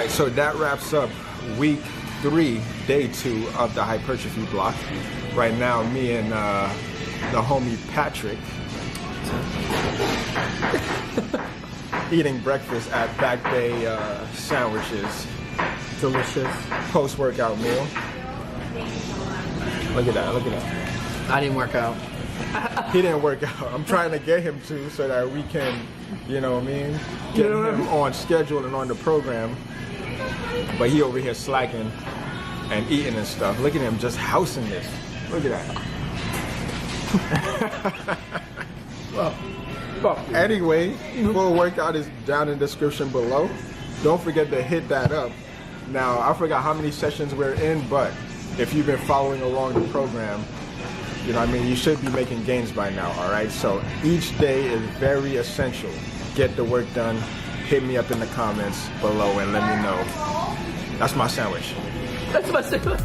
Alright, so that wraps up week 3, day 2 of the hypertrophy block. Right now, me and the homie Patrick eating breakfast at Back Bay Sandwiches. Delicious. Post-workout meal. Look at that, look at that. I didn't work out. He didn't work out. I'm trying to get him to so that we can, you know what I mean, get him on schedule and on the program. But he over here slacking and eating and stuff. Look at him just housing this. Look at that. Well, anyway, full workout is down in the description below. Don't forget to hit that up. Now, I forgot how many sessions we're in, but if you've been following along the program, you know what I mean, you should be making gains by now, all right? So each day is very essential. Get the work done. Hit me up in the comments below and let me know. That's my sandwich. That's my sandwich.